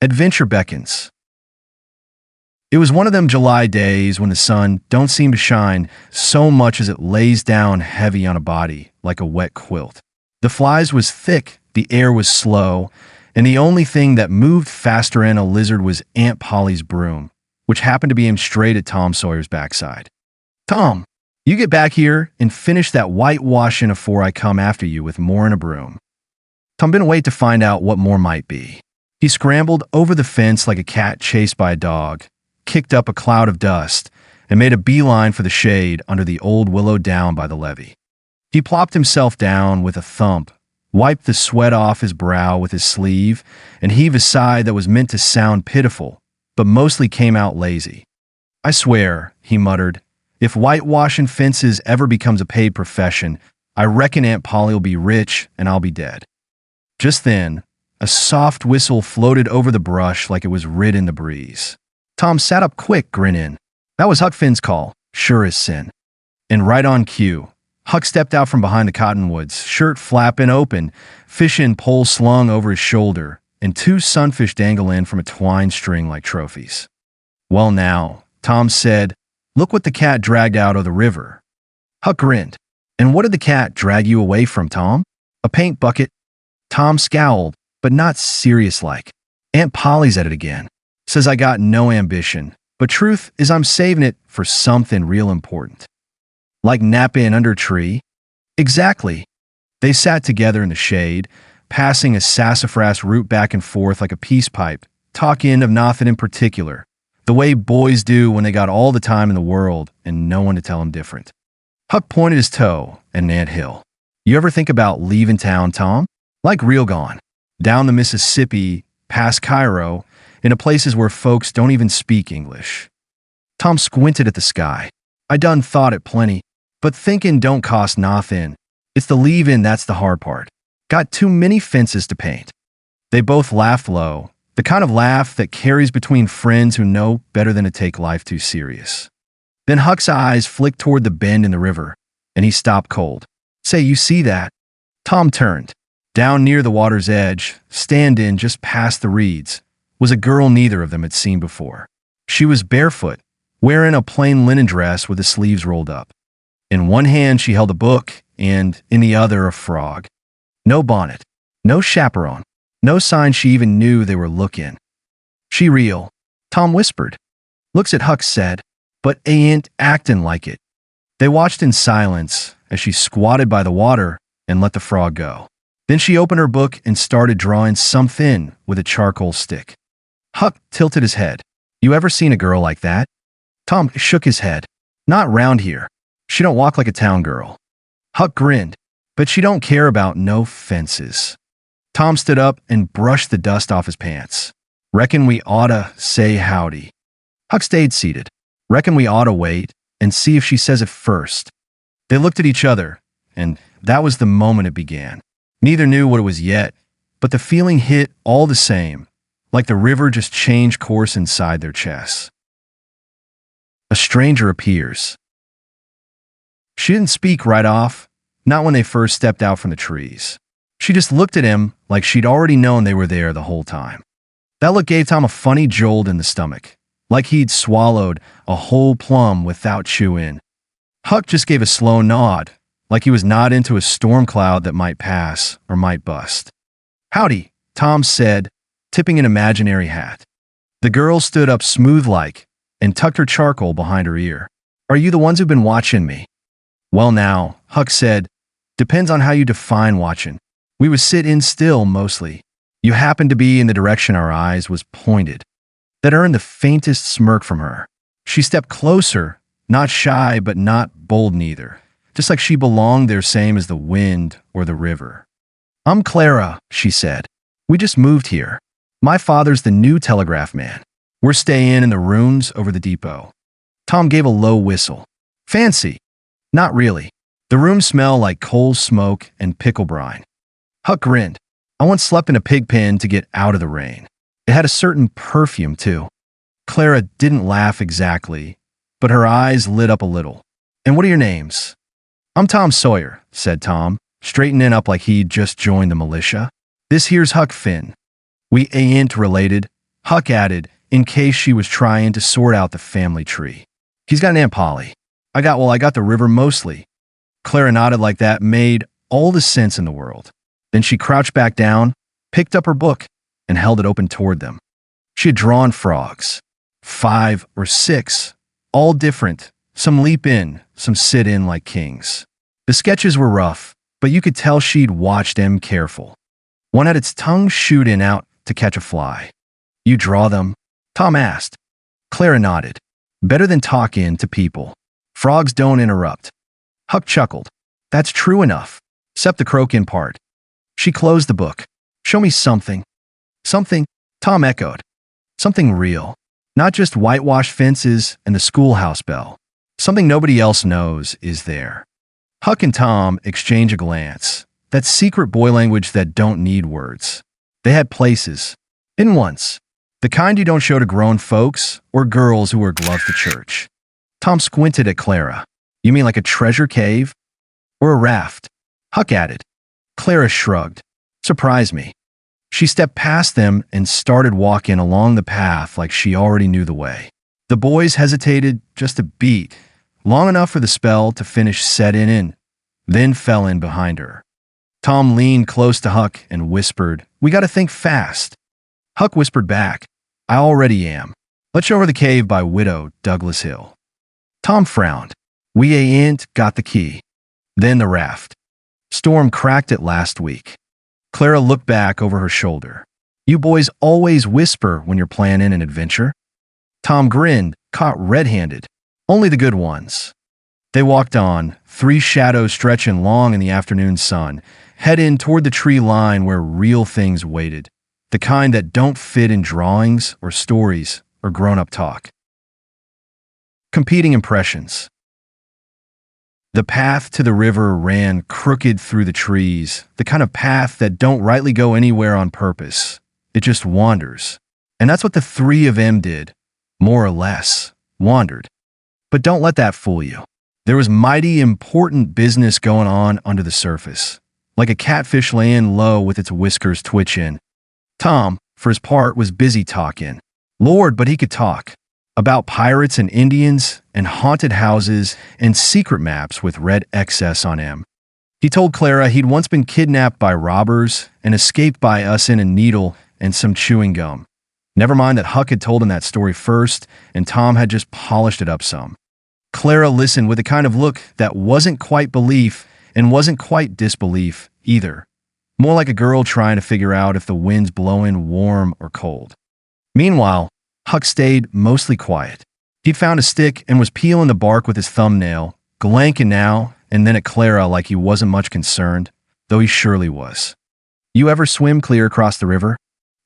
Adventure beckons. It was one of them July days when the sun don't seem to shine so much as it lays down heavy on a body like a wet quilt. The flies was thick, the air was slow, and the only thing that moved faster than a lizard was Aunt Polly's broom, which happened to be aimed straight at Tom Sawyer's backside. "Tom, you get back here and finish that whitewashing afore I come after you with more in a broom." Tom didn't wait to find out what more might be. He scrambled over the fence like a cat chased by a dog, kicked up a cloud of dust, and made a beeline for the shade under the old willow down by the levee. He plopped himself down with a thump, wiped the sweat off his brow with his sleeve, and heaved a sigh that was meant to sound pitiful, but mostly came out lazy. "I swear," he muttered, "if whitewashing fences ever becomes a paid profession, I reckon Aunt Polly will be rich and I'll be dead." Just then, a soft whistle floated over the brush like it was writ in the breeze. Tom sat up quick, grinning. That was Huck Finn's call, sure as sin. And right on cue, Huck stepped out from behind the cottonwoods, shirt flapping open, fishing pole slung over his shoulder, and 2 sunfish dangling from a twine string like trophies. "Well now," Tom said, "look what the cat dragged out of the river." Huck grinned. "And what did the cat drag you away from, Tom?" "A paint bucket." Tom scowled, but not serious-like. "Aunt Polly's at it again. Says I got no ambition, but truth is I'm saving it for something real important." "Like napping under a tree?" "Exactly." They sat together in the shade, passing a sassafras root back and forth like a peace pipe, talking of nothing in particular, the way boys do when they got all the time in the world and no one to tell them different. Huck pointed his toe at an anthill. "You ever think about leaving town, Tom? Like real gone. Down the Mississippi, past Cairo, into places where folks don't even speak English." Tom squinted at the sky. "I done thought it plenty, but thinking don't cost nothing. It's the leaving that's the hard part. Got too many fences to paint." They both laughed low, the kind of laugh that carries between friends who know better than to take life too serious. Then Huck's eyes flicked toward the bend in the river, and he stopped cold. "Say, you see that?" Tom turned. Down near the water's edge, stand-in just past the reeds, was a girl neither of them had seen before. She was barefoot, wearing a plain linen dress with the sleeves rolled up. In one hand she held a book, and in the other a frog. No bonnet, no chaperone, no sign she even knew they were looking. "She real," Tom whispered. "Looks at Huck said, but ain't acting like it." They watched in silence as she squatted by the water and let the frog go. Then she opened her book and started drawing something with a charcoal stick. Huck tilted his head. "You ever seen a girl like that?" Tom shook his head. "Not round here. She don't walk like a town girl." Huck grinned. "But she don't care about no fences." Tom stood up and brushed the dust off his pants. "Reckon we oughta say howdy." Huck stayed seated. "Reckon we oughta wait and see if she says it first." They looked at each other, and that was the moment it began. Neither knew what it was yet, but the feeling hit all the same, like the river just changed course inside their chests. A stranger appears. She didn't speak right off, not when they first stepped out from the trees. She just looked at him like she'd already known they were there the whole time. That look gave Tom a funny jolt in the stomach, like he'd swallowed a whole plum without chewing. Huck just gave a slow nod, like he was not into a storm cloud that might pass or might bust. "Howdy," Tom said, tipping an imaginary hat. The girl stood up smooth-like and tucked her charcoal behind her ear. "Are you the ones who've been watching me?" "Well now," Huck said, "depends on how you define watching. We was sitting still mostly. You happened to be in the direction our eyes was pointed." That earned the faintest smirk from her. She stepped closer, not shy but not bold neither, just like she belonged there same as the wind or the river. "I'm Clara," she said. "We just moved here. My father's the new telegraph man. We're staying in the rooms over the depot." Tom gave a low whistle. "Fancy." "Not really. The rooms smell like coal smoke and pickle brine." Huck grinned. "I once slept in a pig pen to get out of the rain. It had a certain perfume, too." Clara didn't laugh exactly, but her eyes lit up a little. "And what are your names?" "I'm Tom Sawyer," said Tom, straightening up like he'd just joined the militia. "This here's Huck Finn. We ain't related, Huck added, in case she was trying to sort out the family tree. He's got an Aunt Polly. I got the river mostly. Clara nodded like that made all the sense in the world. Then she crouched back down, picked up her book, and held it open toward them. She had drawn frogs. 5 or 6, all different. Some leap in, some sit in like kings. The sketches were rough, but you could tell she'd watched them careful. One had its tongue shooting out to catch a fly. You draw them? Tom asked. Clara nodded. Better than talking to people. Frogs don't interrupt. Huck chuckled. That's true enough, except the croaking part. She closed the book. Show me something. Something, Tom echoed. Something real. Not just whitewashed fences and the schoolhouse bell. Something nobody else knows is there. Huck and Tom exchange a glance. That secret boy language that don't need words. They had places. In once. The kind you don't show to grown folks or girls who wear gloves to church. Tom squinted at Clara. You mean like a treasure cave? Or a raft? Huck added. Clara shrugged. Surprise me. She stepped past them and started walking along the path like she already knew the way. The boys hesitated just a beat, long enough for the spell to finish setting in, then fell in behind her. Tom leaned close to Huck and whispered, We gotta think fast. Huck whispered back, I already am. Let's show her the cave by Widow Douglas Hill. Tom frowned. We ain't got the key. Then the raft. Storm cracked it last week. Clara looked back over her shoulder. You boys always whisper when you're planning an adventure. Tom grinned, caught red-handed. Only the good ones. They walked on, 3 shadows stretching long in the afternoon sun, heading toward the tree line where real things waited, the kind that don't fit in drawings or stories or grown-up talk. Competing impressions. The path to the river ran crooked through the trees, the kind of path that don't rightly go anywhere on purpose. It just wanders. And that's what the 3 of them did, more or less, wandered. But don't let that fool you. There was mighty important business going on under the surface, like a catfish laying low with its whiskers twitching. Tom, for his part, was busy talking. Lord, but he could talk. About pirates and Indians and haunted houses and secret maps with red XS on them. He told Clara he'd once been kidnapped by robbers and escaped by us in a needle and some chewing gum. Never mind that Huck had told him that story first and Tom had just polished it up some. Clara listened with a kind of look that wasn't quite belief and wasn't quite disbelief either. More like a girl trying to figure out if the wind's blowing warm or cold. Meanwhile, Huck stayed mostly quiet. He'd found a stick and was peeling the bark with his thumbnail, glanking now and then at Clara like he wasn't much concerned, though he surely was. You ever swim clear across the river?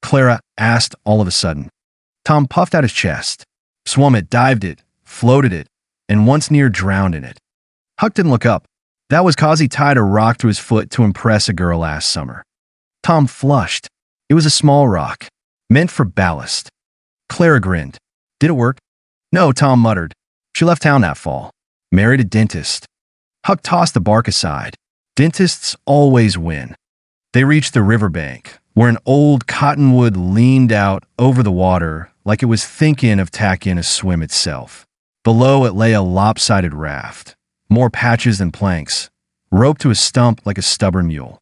Clara asked all of a sudden. Tom puffed out his chest, swum it, dived it, floated it, and once near drowned in it. Huck didn't look up. That was 'cause he tied a rock to his foot to impress a girl last summer. Tom flushed. It was a small rock, meant for ballast. Clara grinned. Did it work? No, Tom muttered. She left town that fall. Married a dentist. Huck tossed the bark aside. Dentists always win. They reached the riverbank, where an old cottonwood leaned out over the water like it was thinking of tacking a swim itself. Below it lay a lopsided raft, more patches than planks, roped to a stump like a stubborn mule.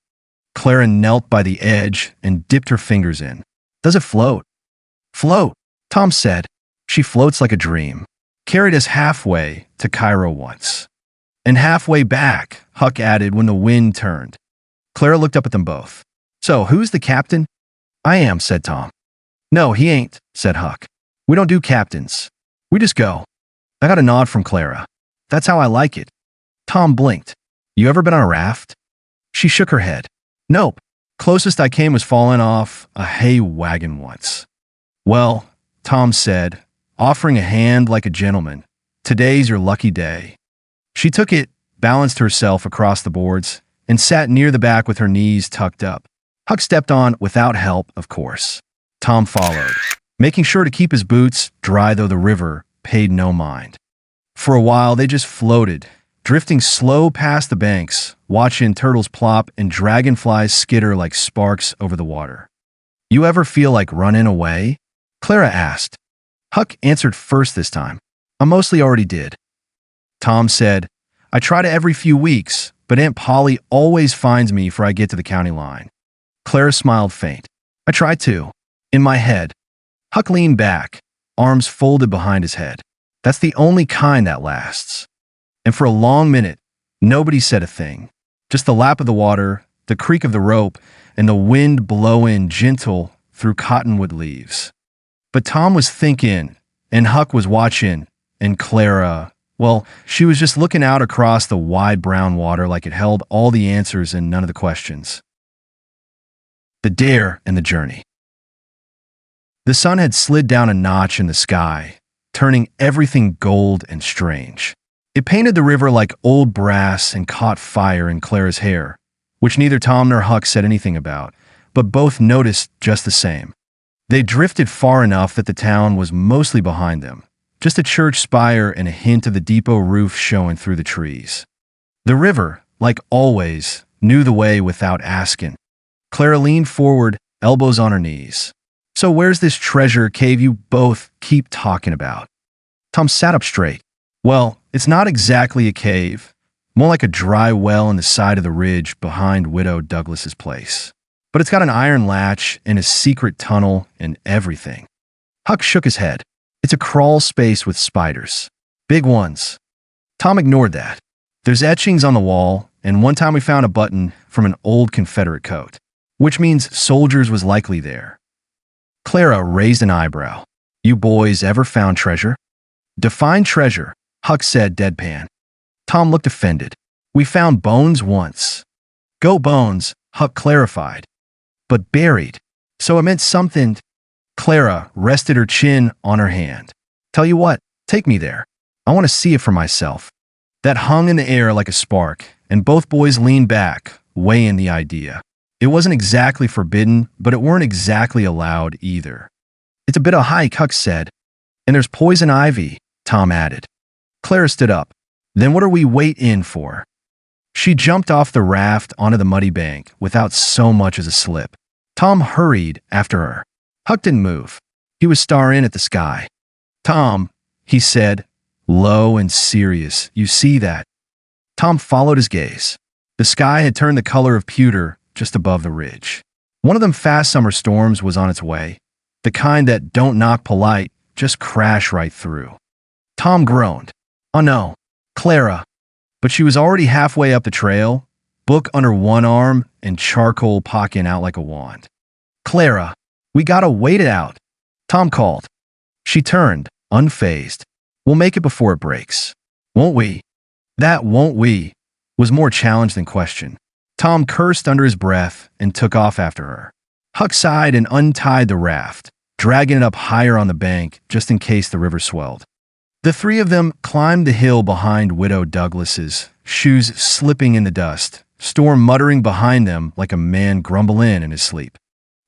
Clara knelt by the edge and dipped her fingers in. Does it float? Float, Tom said. She floats like a dream. Carried us halfway to Cairo once. And halfway back, Huck added when the wind turned. Clara looked up at them both. So, who's the captain? I am, said Tom. No, he ain't, said Huck. We don't do captains. We just go. I got a nod from Clara. That's how I like it. Tom blinked. You ever been on a raft? She shook her head. Nope. Closest I came was falling off a hay wagon once. Well, Tom said, offering a hand like a gentleman, today's your lucky day. She took it, balanced herself across the boards, and sat near the back with her knees tucked up. Huck stepped on without help, of course. Tom followed, making sure to keep his boots dry though the river paid no mind. For a while, they just floated, drifting slow past the banks, watching turtles plop and dragonflies skitter like sparks over the water. You ever feel like running away? Clara asked. Huck answered first this time. I mostly already did. Tom said, I try to every few weeks, but Aunt Polly always finds me before I get to the county line. Clara smiled faint. I try too. In my head. Huck leaned back, arms folded behind his head. That's the only kind that lasts. And for a long minute, nobody said a thing. Just the lap of the water, the creak of the rope, and the wind blowing gentle through cottonwood leaves. But Tom was thinking, and Huck was watching, and Clara, well, she was just looking out across the wide brown water like it held all the answers and none of the questions. The dare and the journey. The sun had slid down a notch in the sky, turning everything gold and strange. It painted the river like old brass and caught fire in Clara's hair, which neither Tom nor Huck said anything about, but both noticed just the same. They drifted far enough that the town was mostly behind them, just a church spire and a hint of the depot roof showing through the trees. The river, like always, knew the way without asking. Clara leaned forward, elbows on her knees. So where's this treasure cave you both keep talking about? Tom sat up straight. Well, it's not exactly a cave, more like a dry well in the side of the ridge behind Widow Douglas's place. But it's got an iron latch and a secret tunnel and everything. Huck shook his head. It's a crawl space with spiders. Big ones. Tom ignored that. There's etchings on the wall, and one time we found a button from an old Confederate coat, which means soldiers was likely there. Clara raised an eyebrow. You boys ever found treasure? Define treasure, Huck said deadpan. Tom looked offended. We found bones once. Go bones, Huck clarified. But buried. So it meant something. Clara rested her chin on her hand. Tell you what, take me there. I want to see it for myself. That hung in the air like a spark, and both boys leaned back, weighing the idea. It wasn't exactly forbidden, but it weren't exactly allowed either. It's a bit of a hike, Huck said. And there's poison ivy, Tom added. Clara stood up. Then what are we waiting for? She jumped off the raft onto the muddy bank without so much as a slip. Tom hurried after her. Huck didn't move. He was staring at the sky. Tom, he said, low and serious, you see that? Tom followed his gaze. The sky had turned the color of pewter just above the ridge. One of them fast summer storms was on its way, the kind that don't knock polite, just crash right through. Tom groaned. Oh no, Clara. But she was already halfway up the trail, book under one arm and charcoal poking out like a wand. Clara, we gotta wait it out, Tom called. She turned, unfazed. We'll make it before it breaks. Won't we? That won't we was more challenge than question. Tom cursed under his breath and took off after her. Huck sighed and untied the raft, dragging it up higher on the bank just in case the river swelled. The three of them climbed the hill behind Widow Douglas's, shoes slipping in the dust, Storm muttering behind them like a man grumbling in his sleep.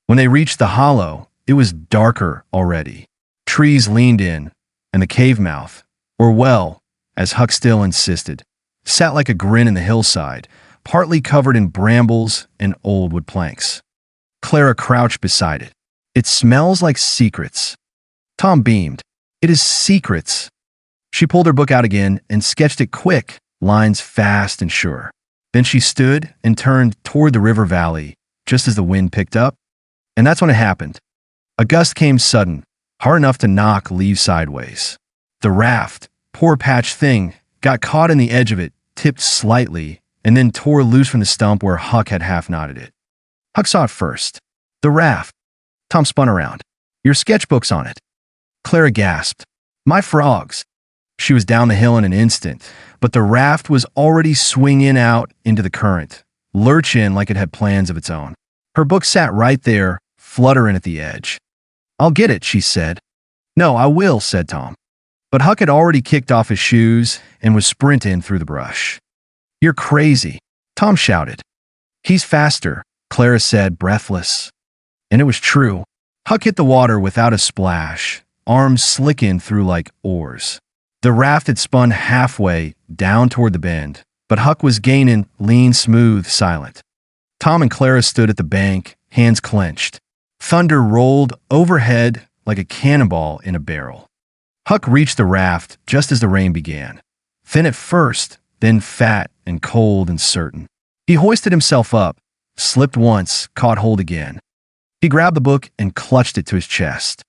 When they reached the hollow, it was darker already. Trees leaned in, and the cave mouth, or well, as Huck still insisted, sat like a grin in the hillside, partly covered in brambles and old wood planks. Clara crouched beside it. It smells like secrets. Tom beamed. It is secrets. She pulled her book out again and sketched it quick, lines fast and sure. Then she stood and turned toward the river valley, just as the wind picked up. And that's when it happened. A gust came sudden, hard enough to knock leaves sideways. The raft, poor patched thing, got caught in the edge of it, tipped slightly, and then tore loose from the stump where Huck had half knotted it. Huck saw it first. The raft. Tom spun around. Your sketchbook's on it. Clara gasped. My frogs. She was down the hill in an instant, but the raft was already swinging out into the current, lurching like it had plans of its own. Her book sat right there, fluttering at the edge. I'll get it, she said. No, I will, said Tom. But Huck had already kicked off his shoes and was sprinting through the brush. You're crazy, Tom shouted. He's faster, Clara said, breathless. And it was true. Huck hit the water without a splash, arms slicking through like oars. The raft had spun halfway down toward the bend, but Huck was gaining, lean, smooth, silent. Tom and Clara stood at the bank, hands clenched. Thunder rolled overhead like a cannonball in a barrel. Huck reached the raft just as the rain began. Thin at first, then fat and cold and certain. He hoisted himself up, slipped once, caught hold again. He grabbed the book and clutched it to his chest.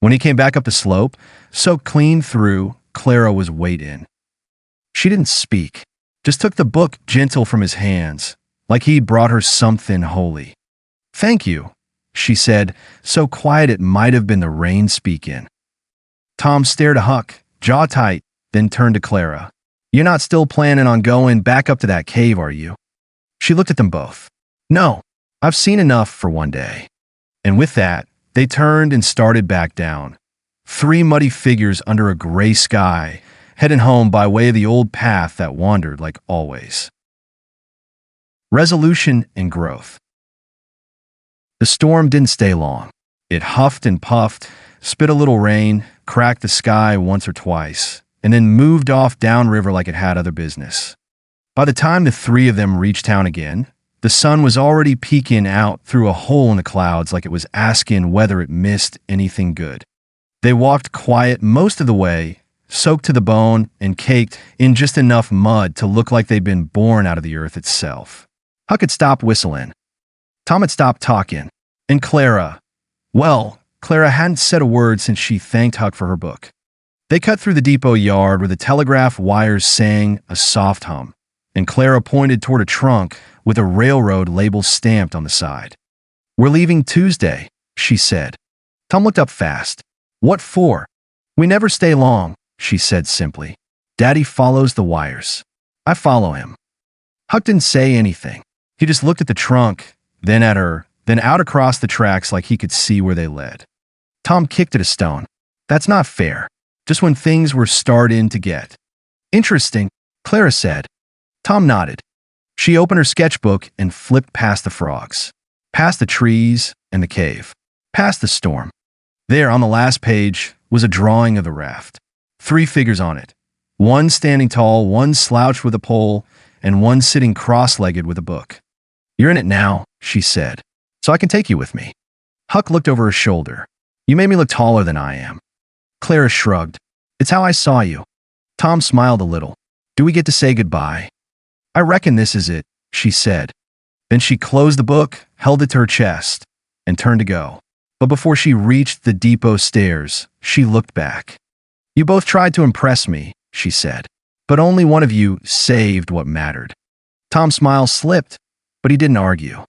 When he came back up the slope, soaked clean through, Clara was weight in. She didn't speak, just took the book gentle from his hands, like he'd brought her something holy. "Thank you," she said, so quiet it might have been the rain speaking. Tom stared at Huck, jaw tight, then turned to Clara. "You're not still planning on going back up to that cave, are you?" She looked at them both. "No, I've seen enough for one day." And with that, they turned and started back down. 3 muddy figures under a gray sky, heading home by way of the old path that wandered like always. Resolution and growth. The storm didn't stay long. It huffed and puffed, spit a little rain, cracked the sky once or twice, and then moved off downriver like it had other business. By the time the 3 of them reached town again, the sun was already peeking out through a hole in the clouds like it was asking whether it missed anything good. They walked quiet most of the way, soaked to the bone and caked in just enough mud to look like they'd been born out of the earth itself. Huck had stopped whistling. Tom had stopped talking. And Clara, well, Clara hadn't said a word since she thanked Huck for her book. They cut through the depot yard where the telegraph wires sang a soft hum, and Clara pointed toward a trunk with a railroad label stamped on the side. "We're leaving Tuesday," she said. Tom looked up fast. "What for?" "We never stay long," she said simply. "Daddy follows the wires. I follow him." Huck didn't say anything. He just looked at the trunk, then at her, then out across the tracks like he could see where they led. Tom kicked at a stone. "That's not fair. Just when things were starting to get interesting," Clara said. Tom nodded. She opened her sketchbook and flipped past the frogs, past the trees and the cave, past the storm. There, on the last page, was a drawing of the raft. 3 figures on it. One standing tall, one slouched with a pole, and one sitting cross-legged with a book. "You're in it now," she said, "so I can take you with me." Huck looked over her shoulder. "You made me look taller than I am." Clara shrugged. "It's how I saw you." Tom smiled a little. "Do we get to say goodbye?" "I reckon this is it," she said. Then she closed the book, held it to her chest, and turned to go. But before she reached the depot stairs, she looked back. "You both tried to impress me," she said, "but only one of you saved what mattered." Tom's smile slipped, but he didn't argue.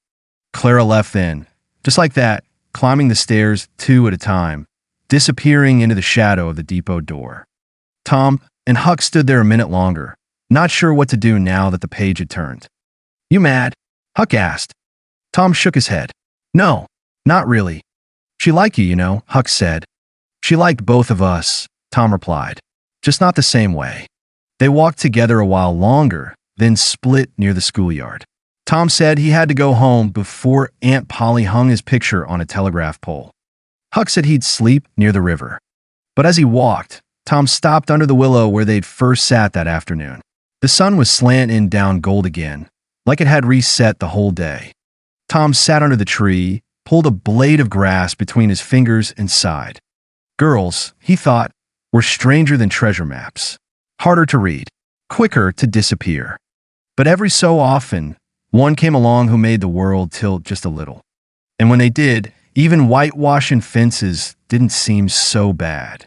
Clara left then, just like that, climbing the stairs 2 at a time, disappearing into the shadow of the depot door. Tom and Huck stood there a minute longer, not sure what to do now that the page had turned. "You mad?" Huck asked. Tom shook his head. "No, not really. She liked you, you know," Huck said. "She liked both of us," Tom replied, "just not the same way." They walked together a while longer, then split near the schoolyard. Tom said he had to go home before Aunt Polly hung his picture on a telegraph pole. Huck said he'd sleep near the river. But as he walked, Tom stopped under the willow where they'd first sat that afternoon. The sun was slanting down gold again, like it had reset the whole day. Tom sat under the tree, pulled a blade of grass between his fingers and sighed. Girls, he thought, were stranger than treasure maps. Harder to read, quicker to disappear. But every so often, one came along who made the world tilt just a little. And when they did, even whitewashing fences didn't seem so bad.